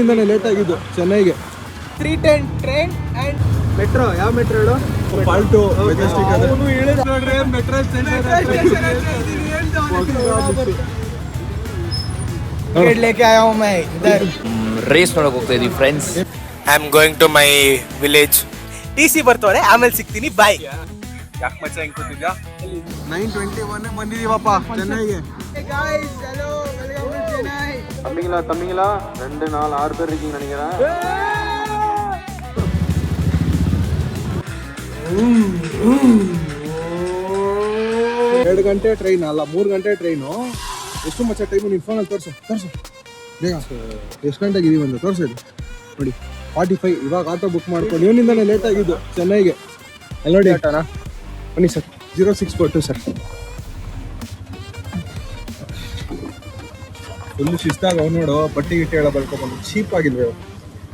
ಇಂದಾನೆ ಲೇಟ್ ಆಗಿದ್ದು ಚೆನ್ನೈಗೆ 310 ಟ್ರೈನ್ ಅಂಡ್ ಮೆಟ್ರೋ. ಯಾವ ಮೆಟ್ರೋ ಹೇಳು? ಪಾಲ್ಟು ಮೆಜೆಸ್ಟಿಕ್. ಅವನು ಹೇಳಿದ ನೋಡ್ರಿ ಮೆಟ್ರೋ ಸ್ಟೇಷನ್ लेके आया हूं मैं इधर ರೇಸ್ ನೋಡಕ್ ಹೋಗ್ತಾ ಇದೀವಿ friends. I am going to my village. TC ಬರ್ತವ್ರೆ, ಆಮೇಲೆ ಸಿಗ್ತೀನಿ. ಬಾಯ್. ಯಾಕೆ ಮಚ್ಚ ಹಿಂಗ್ ಕೂತಿದ್ಯಾ? 9:21 ಬಂದಿದೀವಪ್ಪ ಚೆನ್ನೈಗೆ. guys, hello, welcome to Chennai. தம்பிங்களா 2 4 6 பேர் இருக்கீங்க நினைக்கிறேன். 2 ಗಂಟೆ ಟ್ರೈನ್ ಅಲ್ಲ, 3 ಗಂಟೆ ಟ್ರೈನು. ಎಷ್ಟು ಮಚ್ಚ ಟೈಮು? ನಿನ್ ಫೋನಲ್ಲಿ ತೋರಿಸು ಬೇಗ. ಎಷ್ಟು ಗಂಟೆಗೆ ಇದೀವಿ ಅಂತ ತೋರಿಸಿದ್ದು ನೋಡಿ. 45. ಇವಾಗ ಆಟೋ ಬುಕ್ ಮಾಡ್ಕೊಂಡು ಇವನಿಂದಾನೆ ಲೇಟ್ ಆಗಿದ್ದು ಚೆನ್ನೈಗೆ. ಅಲ್ಲಿ ನೋಡಿ ಆಟೋನಾ? ಬನ್ನಿ ಸರ್. 0642 ಸರ್. ಫುಲ್ ಶಿಸ್ತಾಗ ಅವ್ನು ನೋಡು, ಬಟ್ಟೆ ಗಿಟ್ಟೆ ಎಲ್ಲ ಬಳ್ಕೊಬಂದು ಚೀಪ್ ಆಗಿಲ್ವೇ,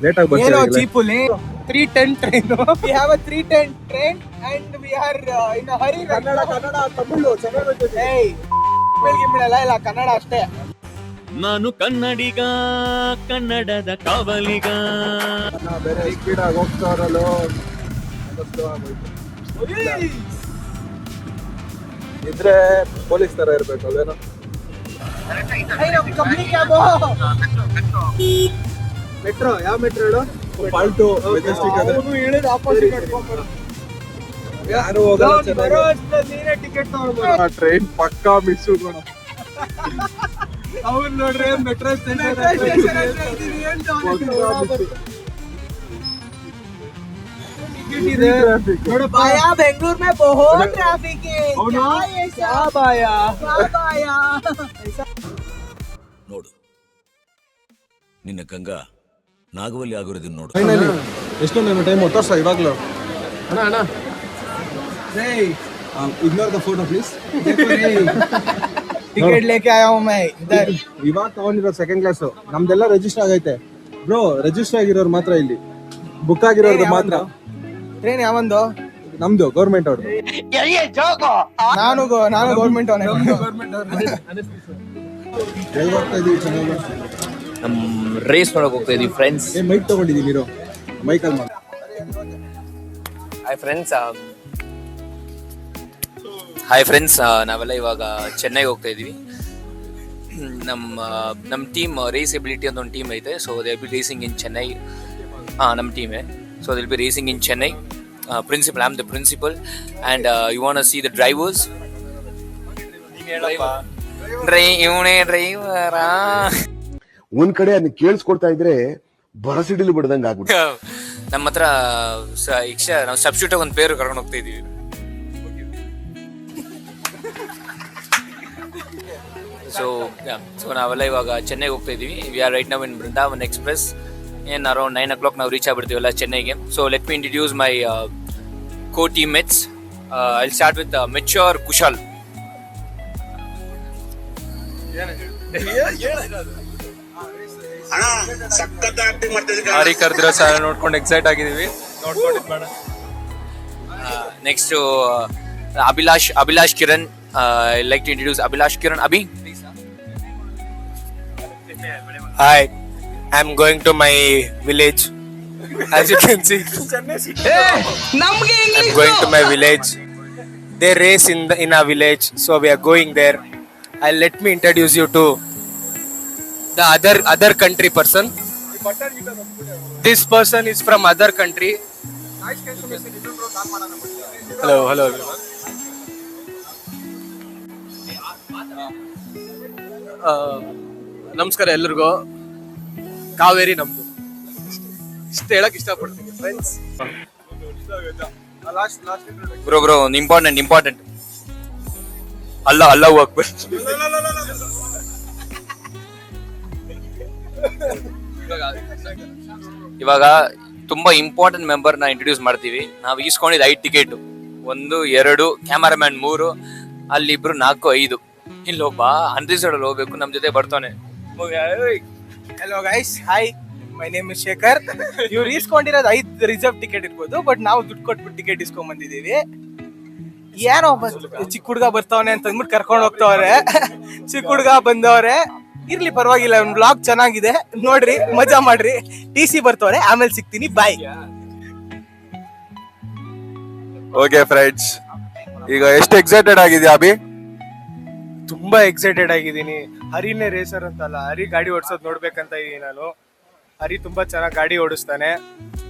ಲೇಟ್ ಆಗಿ ಏನೋ ಬರ್ತಾರೆ. ಚೀಪುಲಿ 310 train. We have a 310 train and we are in a hurry. Kannada Tamil ಚೆನ್ನಾಗಿ. Hey, ಬೆಳಗಿಲ್ಲ ಇಲ್ಲ, ಕನ್ನಡ ಅಷ್ಟೇ. ನಾನು ಕನ್ನಡಿಗ, ಕನ್ನಡದ ಕಾವಲಿಗ. ಬೇರೆ ಸ್ಪೀಡ್ ಆಗಿ ಹೋಗ್ತಾರಲ್ಲೋ. ಇದ್ರೆ ಪೊಲೀಸ್ ತರ ಇರ್ಬೇಕು ಅದೇನೋ. ಮೆಟ್ರೋ. ಯಾವ ಮೆಟ್ರೋ ಹೇಳು? ಪಾಲ್ಟು ಮೆಜೆಸ್ಟಿಕ್. ಅವನು ಹೇಳಿದ ಆಪೋಸಿಟ್ ನಡ್ಕೊಂಡು ಯಾರು ಹೋಗಲ್ಲ ಚೆನ್ನಾಗಿ. ಟಿಕೆಟ್ ತಗೊಳ್ಬೋದು. ಟ್ರೈನ್ ಪಕ್ಕಾ ಮಿಸ್ ಹೋಗೋಣ. ಅವ್ರು ನೋಡ್ರಿ ಮೆಟ್ರೋ बाया बेंगलुरु में बहुत ट्रैफिक है. क्या ऐसा बाया बाया ನೋಡು, ನಿನ್ನ ಗಂಗಾ ನಾಗವಲ್ಲಿ ಆಗಿರೋದನ್ನ ನೋಡು. ಫೈನಲಿ ಎಷ್ಟೊಂದು ಟೈಮ್ ತೋರ್ಸ ಇವಾಗ್ಲೂ. ಅಣ್ಣ ignore the photo please. Ticket लेके आया हूं मैं इधर. ಇವಾಗ ತಗೊಂಡಿರೋ ಸೆಕೆಂಡ್ ಕ್ಲಾಸ್. ನಮ್ದೆಲ್ಲ ರಿಜಿಸ್ಟರ್ ಆಗೈತೆ ಬ್ರೋ. ರಿಜಿಸ್ಟರ್ ಆಗಿರೋರು ಮಾತ್ರ ಇಲ್ಲಿ, ಬುಕ್ ಆಗಿರೋದು ಮಾತ್ರ. ಟ್ರೈನ್ ಯಾವಂದು? ನಮ್ದು ಗೌರ್ಮೆಂಟ್ ಅವ್ರದ್ದು. ನಾನು ಗೌರ್ಮೆಂಟ್ ಅವನೇ. ಎಲ್ಲಿ ಹೋಗ್ತಾ ಇದೀವಿ? ಚೆನ್ನಾಗಿ. ನಮ್ ರೇಸ್ ನೋಡಕ್ ಹೋಗ್ತಾ ಇದೀವಿ ಫ್ರೆಂಡ್ಸ್. ಮೈಕ್ ತಗೊಂಡಿದೀವಿ ನೀರು, ಮೈಕಲ್ಲಿ ಮಾಡಿ. ಹಾಯ್ ಫ್ರೆಂಡ್ಸ್, ನಾವೆಲ್ಲ ಇವಾಗ ಚೆನ್ನೈಗೆ ಹೋಗ್ತಾ ಇದೀವಿ. ನಮ್ಮ ಟೀಮ್ ರೇಸ್ ಎಬಿಲಿಟಿ ಅಂತ ಒಂದು ಟೀಮ್ ಐತೆ. So they be racing in Chennai. ನಮ್ಮ ಟೀಮೇ. So they'll be racing in Chennai. Principal, I am the principal and you want to see the drivers. ಇವನೇ ಡ್ರೈವರಾ? ಒಂದ್ ಕಡೆ ಅದನ್ನ ಕೇಳಿಸ್ಕೊಡ್ತಾ ಇದ್ರೆ ಬರಸಿಡಿಲು ಬಿಡದಂಗ ಆಗ್ಬಿಟ್ಟು. ನಮ್ಮ ಹತ್ರ ನಾವು ಸಬ್ಸ್ಟಿಟ್ಯೂಟ್ ಒಂದು ಪೇರು ಕರ್ಕೊಂಡು ಹೋಗ್ತಾ ಇದೀವಿ. ಸೊ ನಾವೆಲ್ಲ ಇವಾಗ ಚೆನ್ನೈಗೆ ಹೋಗ್ತಾ ಇದೀವಿ. We are right now in Brindavan Express. ಏನು ಅರೌಂಡ್ 9 o'clock ನಾವು ರೀಚ್ ಆಗ್ಬಿಡ್ತೀವಲ್ಲ ಚೆನ್ನೈಗೆ. So let me introduce my co teammates. I start with mature Kushal. ಹಾರಿ ಕರೆದಿರೋ ಸಾಲ ನೋಡ್ಕೊಂಡು ಎಕ್ಸೈಟ್ ಆಗಿದೀವಿ. Next Abhilash Kiran. I like to introduce Abhilash Kiran. Abhi. Hi, I'm going to my village. As you can see, I'm going to my village. They race in our village, so we are going there. Let me introduce you to the other country person. This person is from other country. Hello everyone. ನಮಸ್ಕಾರ ಎಲ್ರಿಗೂ. ಕಾವೇರಿ ನಮ್ದು, ಇಷ್ಟ ಹೇಳಕ್ ಇಷ್ಟಪಡ್ತೀನಿ friends. Bro important ಅಲ್ಲ ಹೋಗ್ಬೇಕು. ಇವಾಗ ತುಂಬಾ ಇಂಪಾರ್ಟೆಂಟ್ ಮೆಂಬರ್ ನ ಇಂಟ್ರೊಡ್ಯೂಸ್ ಮಾಡ್ತೀವಿ. ನಾವು ಈಸ್ಕೊಂಡಿದ್ದು 5 ಟಿಕೆಟ್. 1 2 ಕ್ಯಾಮರಾಮ್ಯಾನ್ 3, ಅಲ್ಲಿ 2 4 5. ಇಲ್ಲೊಬ್ಬ ಅನ್ರಿಸರ್ವ್ ಹೋಗ್ಬೇಕು, ನಮ್ ಜೊತೆ ಬರ್ತಾನೆ. Hello guys, hi, my name is Shekhar. ಇವ್ರು ಈಸ್ಕೊಂಡಿರೋದು 5 ರಿಸರ್ವ್ ಟಿಕೆಟ್ ಇರ್ಬೋದು, ಬಟ್ ನಾವು ದುಡ್ಡು ಕೊಟ್ಬಿಟ್ಟು ಟಿಕೆಟ್ ಇಸ್ಕೊಂಡ್ ಬಂದಿದೀವಿ. ಏನೋ ಚಿಕ್ಕ ಹುಡ್ಗ ಬರ್ತಾವನೆ ಅಂತ ಅಂದ್ಬಿಟ್ಟು ಕರ್ಕೊಂಡು ಹೋಗ್ತಾವ್ರೆ. ಚಿಕ್ಕ ಹುಡ್ಗ ಬಂದವ್ರೆ. ಇರ್ಲಿ ಪರವಾಗಿಲ್ಲ, ಒಂದು ಬ್ಲಾಗ್ ಚೆನ್ನಾಗಿದೆ, ನೋಡ್ರಿ, ಮಜಾ ಮಾಡ್ರಿ. TC ಬರ್ತವ್ರೆ, ಆಮೇಲೆ ಸಿಗ್ತೀನಿ, ಬಾಯ್. ಓಕೆ ಫ್ರೆಂಡ್ಸ್, ಈಗ ಎಷ್ಟು ಎಕ್ಸೈಟೆಡ್ ಆಗಿದ್ಯಾ ಅಭಿ? ತುಂಬಾ ಎಕ್ಸೈಟೆಡ್ ಆಗಿದ್ದೀನಿ. ಹರಿನೇ ರೇಸರ್ ಅಂತಲ್ಲ, ಹರಿ ಗಾಡಿ ಓಡಿಸೋದು ನೋಡ್ಬೇಕಂತ ಇದೀನಿ ನಾನು. ಹರಿ ತುಂಬಾ ಚೆನ್ನಾಗಿ ಗಾಡಿ ಓಡಿಸ್ತಾನೆ,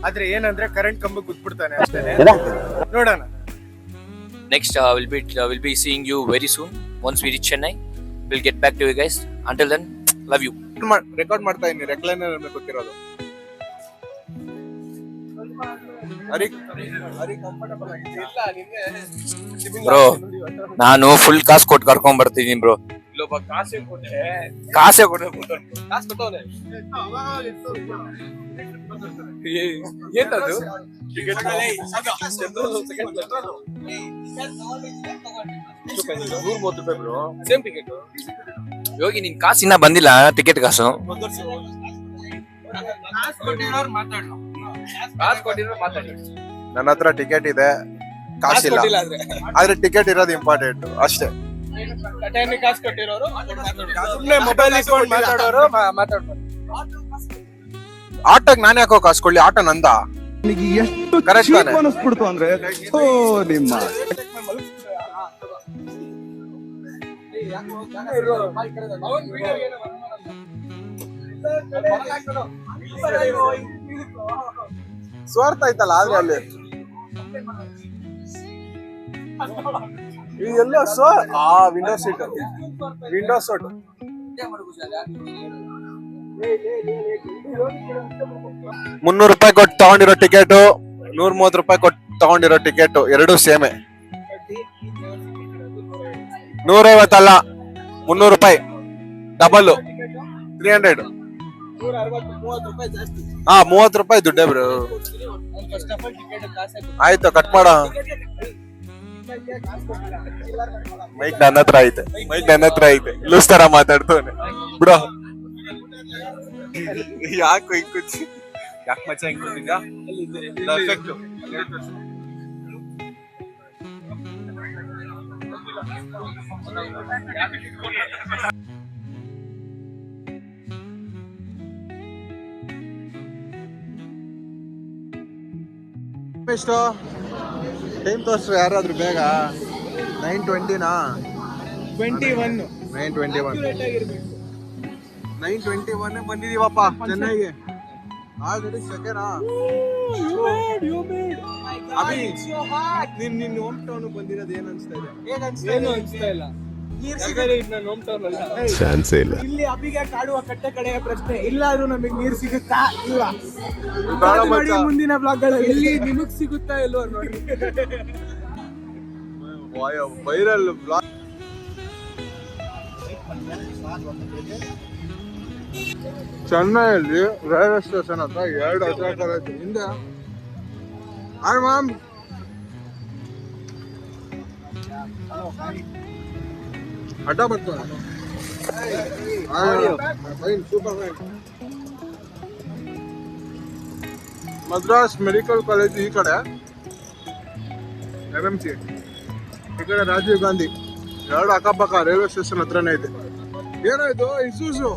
ಆದ್ರೆ ಏನಂದ್ರೆ ಕರೆಂಟ್ ಕಂಬಕ್ಕೆ ಗುದ್ಬಿಡ್ತಾನೆ ಅಷ್ಟೇನೆ. ನೋಡೋಣ. Next, we'll be seeing you very soon. Once we reach Chennai, we'll get back to you guys. Until then, love you. Record ಮಾಡ್ತಾ ಇದೀನಿ, ರೆಕ್ಲೈನರ್ ಗೊತ್ತಿರೋದು. ಬ್ರೋ, ನಾನು ಫುಲ್ ಕಾಸು ಕೊಟ್ಟು ಕರ್ಕೊಂಡ್ ಬರ್ತಿದ್ದೀನಿ ಬ್ರೋ. ಕಾಸೇ ಕೊಟ್ಟೆ ಏನದು? ಯೋಗಿ, ನಿನ್ ಕಾಸು ಇನ್ನ ಬಂದಿಲ್ಲ, ಟಿಕೆಟ್ ಕಾಸು. ನನ್ನ ಹತ್ರ ಟಿಕೆಟ್ ಇದೆ, ಕಾಸಿಲ್ಲ. ಆದ್ರೆ ಟಿಕೆಟ್ ಇರೋದು ಇಂಪಾರ್ಟೆಂಟ್ ಅಷ್ಟೇ. ಮೊಬೈಲ್ ಇಸ್ಕೊಂಡು ಮಾತಾಡೋರು ಮಾತಾಡ್ಬೋದು. ಆಟೋಗ್ ನಾನು ಯಾಕೋ ಕಾಸು ಕೊಡ್ಲಿ? ಆಟೋ ನಂದ. ಕರೆಕ್ಟ್ ತಾನೆ? ಅನಿಸ್ಬಿಡ್ತು ಅಂದ್ರೆ ನಿಮ್ಮ ಸ್ವಾರ್ಥ ಆಯ್ತಲ್ಲ. ಆದ್ರೆ ಅಲ್ಲಿ ಎಲ್ಲ ವಿಂಡೋ ಸೀಟ್, ವಿಂಡೋ ಸೀಟ್. ₹300 ಕೊಟ್ಟು ತಗೊಂಡಿರೋ ಟಿಕೆಟ್, ₹130 ಕೊಟ್ಟು ತಗೊಂಡಿರೋ ಟಿಕೆಟ್ ಎರಡು ಸೇಮೆ. 150 ಅಲ್ಲ, ₹300 ಡಬಲ್, 300. ₹30 ದುಡ್ಡೇ ಬ್ರೋ. ಆಯ್ತು, ಕಟ್ ಮಾಡ. ಮೈಕ್ ನನ್ನ ಹತ್ರ ಐತೆ, ಲೂಸ್ ತರ ಮಾತಾಡ್ತವನೆ ಬಿಡೋ. ಯಾಕೆ ಯಾಕೆ ಮಚ್ಚ ಹಿಂಗ್ ಬಂದಿದ್ದ? ಎಷ್ಟು ಟೈಮ್ ತೋರಿಸ್ರು ಯಾರಾದ್ರೂ ಬೇಗ? 9:20ನಾ? 9:21 ಬಂದಿದೀವಪ್ಪ ಚೆನ್ನೈಗೆ. Already second. ನಿನ್ನ ಹೋಮ್ ಟೌನ್ ಬಂದಿರೋದು ಏನ್ ಅನ್ಸ್ತಾ ಇದೆ? ಏನು ಅನ್ಸ್ತಾ ಇಲ್ಲ. ಚಾನ್ಸೇ ಇಲ್ಲ. ಇಲ್ಲಿ ಅಭಿಗೆ ಕಾಡುವ ಕಟ್ಟೆ ಕಡೆಯ ಪ್ರಶ್ನೆ ಇಲ್ಲ. ಅದು ನಮಗೆ ನೀರು ಸಿಗುತ್ತಾ? ಇಲ್ಲ. ಮುಂದಿನ ಬ್ಲಾಗ್ಗಳಲ್ಲಿ ನಿಮಗ್ ಸಿಗುತ್ತಾ ಇಲ್ವೋ ನೋಡಿ. Viral blog. ಚೆನ್ನೈಯಲ್ಲಿ ರೈಲ್ವೆ ಸ್ಟೇಷನ್ ಹತ್ರ 2 ಅಜಾಕರ ಹಿಂದೆ ಅಡ್ಡ ಬರ್ತಾನೆ. Super fine. Madras medical college ಈ ಕಡೆ, MMC ಈ ಕಡೆ ರಾಜೀವ್ ಗಾಂಧಿ. 2 ಅಕ್ಕಪಕ್ಕ ರೈಲ್ವೆ ಸ್ಟೇಷನ್ ಹತ್ರನೇ ಇದೆ. ಏನಾಯ್ತು? ಇಸೂಸು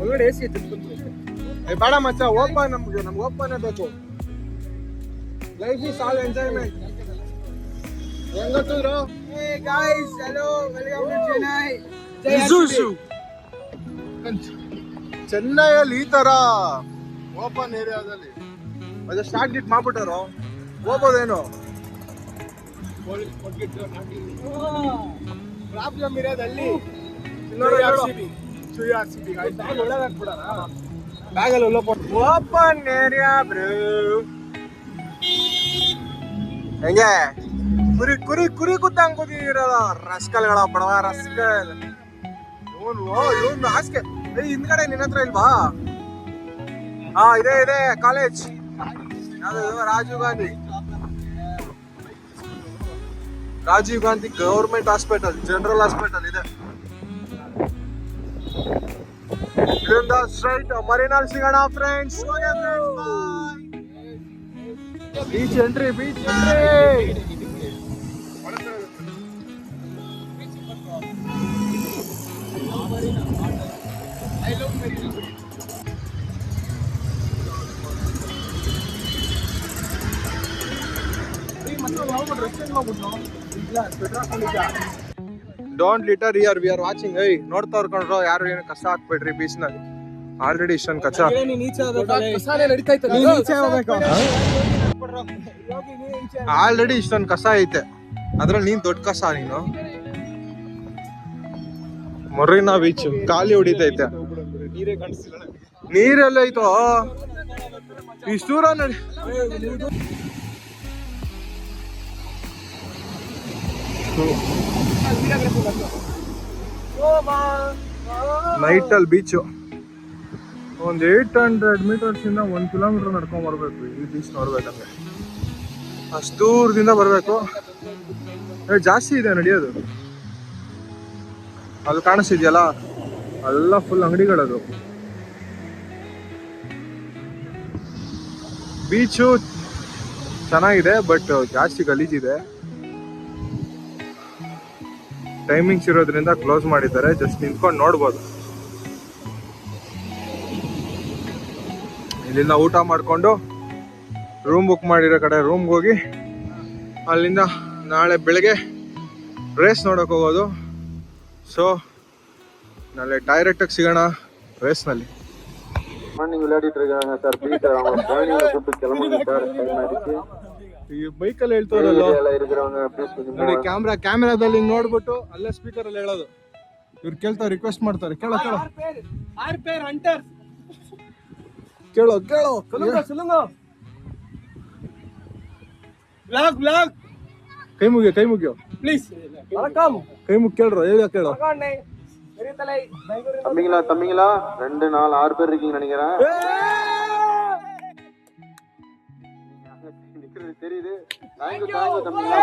ಒಳಗಡೆ AC ಐತೆ. ಬೇಡ ಮಚ್ಚ, ಓಪನ್. ನಮ್ಗೆ ಓಪನ್ ಬೇಕು. Life is all enjoyment. ಹೆಂಗತ್ತಿದ್ರು? Hey guys, hello, welcome to Chennai. ಇಸೂಸು ಚೆನ್ನೈಯಲ್ಲಿ ಈ ತರ ಓಪನ್ ಏರಿಯಾದಲ್ಲಿ ಅದು ಸ್ಟಾರ್ಟ್ ಗಿಟ್ ಮಾಡ್ಬಿಟ್ಟಾರೋ ಹೋಗೋದೇನು? ಪ್ರಾಬ್ಲಮ್ ಇರೋದಲ್ಲಿ ಬ್ಯಾಗಲ್ಲಿ ಓಪನ್ ಏರಿಯಾ ಬ್ರೋ. ಹೆಂಗೆ ಕುರಿ ಕುರಿ ಕುರಿ ಕೂತಂಗ್ ಕೂತಿರಲ್ಲ ರಸ್ಕಲ್ಗಳ ಬಡವ ರಸ್ಕಲ್. ಇವನು ಹಾಸ್ಕೆ ಹಿಂದ್ಗಡೆ ನಿನ್ನ ಹತ್ರ ಇಲ್ವಾ? ಇದೆ ಕಾಲೇಜ್. ಯಾವ್ದು? Rajiv Gandhi government hospital, general hospital ಇದೆ. ಇದರಿಂದ ಸ್ಟ್ರೈಟ್ ಮರಿನಲ್ಲಿ ಸಿಗೋಣ friends. Beach entry. Don't litter here we are watching. ನೋಡ್ತಾ ಇರ್ಕೊಂಡ್ರು ಯಾರು ಏನು ಕಸ ಹಾಕ್ಬೇಡ್ರಿ ಬೀಚ್ನಲ್ಲಿ. ಆಲ್ರೆಡಿ ಇಷ್ಟೊಂದು ಕಸ ಆಲ್ರೆಡಿ ಇಷ್ಟೊಂದು ಕಸ ಐತೆ, ಅದ್ರಲ್ಲಿ ನೀನ್ ದೊಡ್ಡ ಕಸ. ನೀನು ಮೊರ್ರಿನಾ ಬೀಚ್ ಖಾಲಿ ಹೊಡಿತೈತೆ. ನೀರೆಲ್ಲ ಐತೋ ಇಷ್ಟು ದೂರ ನಡಿ. ನೈಟ್ ಅಲ್ಲಿ ಬೀಚು ಒಂದು 800 meters ಇಂದ 1 kilometer ನಡ್ಕೊಂಡ್ ಬರ್ಬೇಕು ಈ ಬೀಚ್ ನೋಡ್ಬೇಕಂದ್ರೆ. ಅಷ್ಟು ದೂರದಿಂದ ಬರ್ಬೇಕು. ಜಾಸ್ತಿ ಇದೆ ನಡೆಯೋದು. ಅಲ್ಲಿ ಕಾಣಿಸ್ತಿದ್ಯಲ್ಲ ಎಲ್ಲ ಫುಲ್ ಅಂಗಡಿಗಳದು. ಬೀಚು ಚೆನ್ನಾಗಿದೆ ಬಟ್ ಜಾಸ್ತಿ ಗಲೀಜಿದೆ. ಟೈಮಿಂಗ್ಸ್ ಇರೋದ್ರಿಂದ ಕ್ಲೋಸ್ ಮಾಡಿದ್ದಾರೆ. ಜಸ್ಟ್ ನಿಂತ್ಕೊಂಡು ನೋಡ್ಬೋದು. ಇಲ್ಲಿಂದ ಊಟ ಮಾಡಿಕೊಂಡು ರೂಮ್ ಬುಕ್ ಮಾಡಿರೋ ಕಡೆ ರೂಮ್ಗೆ ಹೋಗಿ ಅಲ್ಲಿಂದ ನಾಳೆ ಬೆಳಗ್ಗೆ ರೇಸ್ ನೋಡೋಕೆ ಹೋಗೋದು. ಸೊ ನಾಳೆ ಡೈರೆಕ್ಟಾಗಿ ಸಿಗೋಣ ರೇಸ್ನಲ್ಲಿ. மார்னிங் விளையாடிட்டு இருக்காங்க சார். பீச் அவங்க குழந்தைங்களை கூப்பிட்டு கிளம்புங்க சார். டைம் ஆயிடுச்சு. ಈ ಬೈಕಲ್ಲಿ ಹೇಳ್ತಾರಲ್ಲ இருக்கிறவங்க ப்ளீஸ் கொஞ்சம் ನೋಡಿ, ಕ್ಯಾಮ್ರಾದಲ್ಲಿ ನೋಡ್ಬಿಟ್ಟು ಅಲ್ಲೇ ಸ್ಪೀಕರ್ ಅಲ್ಲಿ ಹೇಳೋದು. ಇವ್ರು ಕೇಳ್ತಾರೆ, ರಿಕ್ವೆಸ್ಟ್ ಮಾಡ್ತಾರೆ. ಕೇಳೋ ಕೈ ಮುಗಿಯೋ ಪ್ಲೀಸ್. ಕೈ ಮುಗಿ ಕೇಳ್ರೋ, ಕೇಳೋ. தம்பிங்களா 2 4 6 பேர் இருக்கீங்க நினைக்கிறேன். தெரியுது. தேங்க்யூ தம்பிங்களா.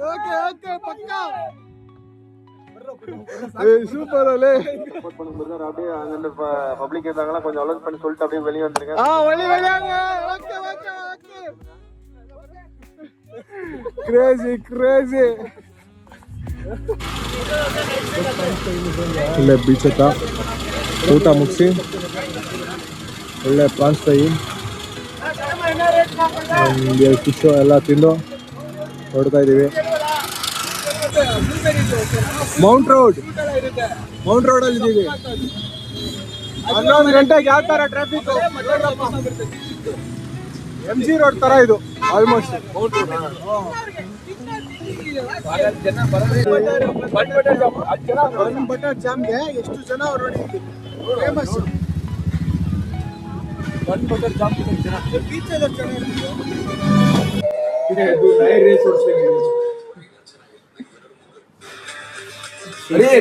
ஓகே பக்கா. சூப்பர் அலே. சப்போர்ட் பண்ணுங்க சார். அப்படியே அங்க பப்ளிக் இருந்தாங்களா கொஞ்சம் அலோட் பண்ணி சொல்லிட்டு அப்படியே வெளிய வந்துருங்க. வெளியாங்க. ஓகே. ಕ್ರೇಜಿ. ಇಲ್ಲೇ ಬೀಚ್ ಹತ್ರ ಊಟ ಮುಗಿಸಿ ಒಳ್ಳೆ ಪ್ರಾನ್ಸ್ ಫ್ರೈ, ಫಿಶು ಎಲ್ಲ ತಿಂದು ಹೊಡ್ತಾ ಇದ್ದೀವಿ. ಮೌಂಟ್ ರೋಡಲ್ಲಿ ಇದ್ದೀವಿ. 11 ಗಂಟೆಗೆ ಯಾವ ಥರ ಟ್ರಾಫಿಕ್. MG ರೋಡ್ ಥರ ಇದು ಆಲ್ಮೋಸ್ಟ್. ಬಟರ್ ಜಾಮ್ಗೆ ಎಷ್ಟು ಜನ ನೋಡಿ. ಫೇಮಸ್ ಬಟರ್ ಜಾಮ್ ಬೀಚ್ ಎಲ್ಲ ಚೆನ್ನಾಗಿರುತ್ತೆ.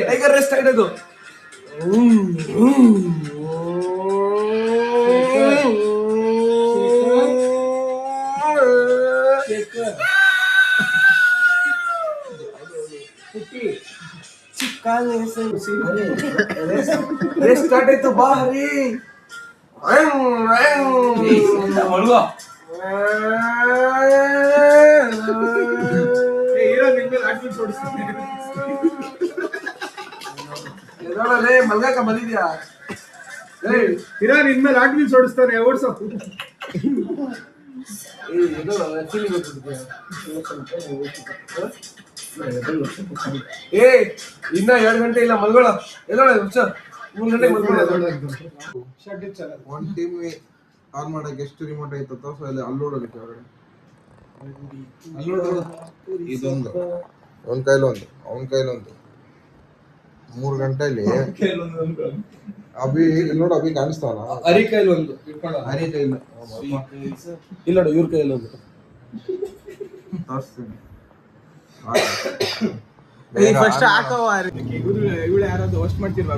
ಟೈಗರ್ ರೇಸ್ ಇದು. ರೇಸ್ ಸ್ಟಾರ್ಟ್ ಆಯ್ತು. ಬಾರಿ ಮಲ್ಗಾಕ ಬಂದಿದ್ಯಾ? ಹೀರೋ ನಿನ್ ಮೇಲೆ ಆಟ್ಮೀನ್ಸ್ ಓಡಿಸ್ತಾನೆ. ಓಡಿಸೋ. ಇನ್ನ 2 ಗಂಟೆ ಇಲ್ಲ, ಮಲ್ಗೋಳ. 3 ಗಂಟೆಗೆ ಒಂದ್ ಟೀಮ್ ಆನ್ ಮಾಡಕ್ಕೆ ಎಷ್ಟು ರಿಮೋಟ್ ಐತ ತೋರ್ಸೋ. ಅಲ್ಲೋಡಲಿಕ್ಕೆ ಹೊರಗಡೆ ಇದೊಂದು ಅವನ ಕೈಲೊಂದು 3 ಗಂಟೆಯಲ್ಲಿ ಅಭಿ ನೋಡು. ಅಭಿ ಕಾಣಿಸ್ತಾವಲ್ಲ. ಹರಿ ಕೈಲಿ ಒಂದು ಇಲ್ಲ ನೋಡು. ಇವ್ರ ಕೈಯಲ್ಲಿ ಒಂದು ತೋರಿಸ್ತೀನಿ.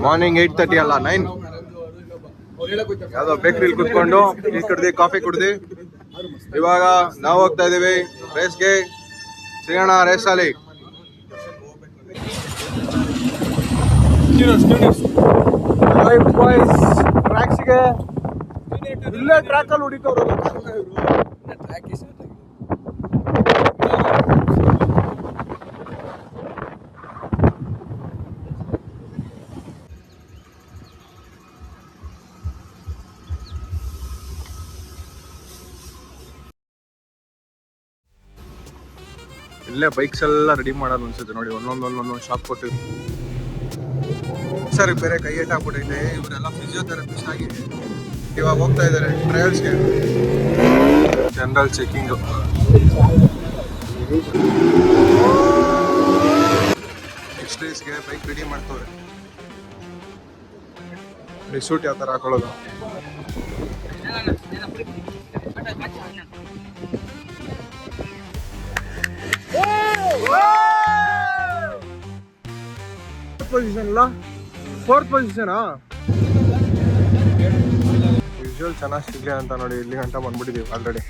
ಮಾರ್ನಿಂಗ್ 8:30 ಅಲ್ಲ 9 ಯಾವ್ದೋ ಬೇಕ್ರಿಲಿ ಕುತ್ಕೊಂಡು ಟೀ ಕುಡ್ದು ಕಾಫಿ ಕುಡ್ದು ಇವಾಗ ನಾವು ಹೋಗ್ತಾ ಇದೀವಿ ರೇಸ್ಗೆ. ಸಿಗೋಣ ರೇಸಲ್ಲಿ. ಟ್ರ್ಯಾಕ್ಸ್ಗೆ ಇಲ್ಲೇ ಟ್ರ್ಯಾಕಲ್ಲಿ ಹೊಡಿತವ್ರು. ಇಲ್ಲೇ ಬೈಕ್ಸ್ ಎಲ್ಲ ರೆಡಿ ಮಾಡೋದು ಅನ್ಸುತ್ತೆ ನೋಡಿ, ಒಂದೊಂದು ಶಾಪ್ ಕೊಟ್ಟು ಸರ್ ಬೇರೆ ಕೈ ಏಟಾಗ್ಬಿಟ್ಟೈತೆ. ಇವರೆಲ್ಲ ಫಿಸಿಯೋಥೆರಪಿಸ್ಟ್ ಆಗಿ ಇವಾಗ ಹೋಗ್ತಾ ಇದ್ದಾರೆ ಟ್ರಯಲ್ಸ್ಗೆ, ಜನರಲ್ ಚೆಕಿಂಗು. ನೆಕ್ಸ್ಟ್ ರೇಸ್ಗೆ ಬೈಕ್ ರೆಡಿ ಮಾಡ್ತವ್ರೆ. ರಿಸೂಟ್ ಯಾವ ಥರ ಹಾಕೊಳ್ಳೋದು. ಪೊಸಿಷನ್ ಇಲ್ಲ, 4th ಪೊಸಿಷನಾ? ವಿಜುವಲ್ ಚೆನ್ನಾಗಿ ಸಿಗ್ಲಿ ಅಂತ ನೋಡಿ ಇಲ್ಲಿ ಗಂಟ ಬಂದ್ಬಿಟ್ಟಿದ್ದೀವಿ ಆಲ್ರೆಡಿ.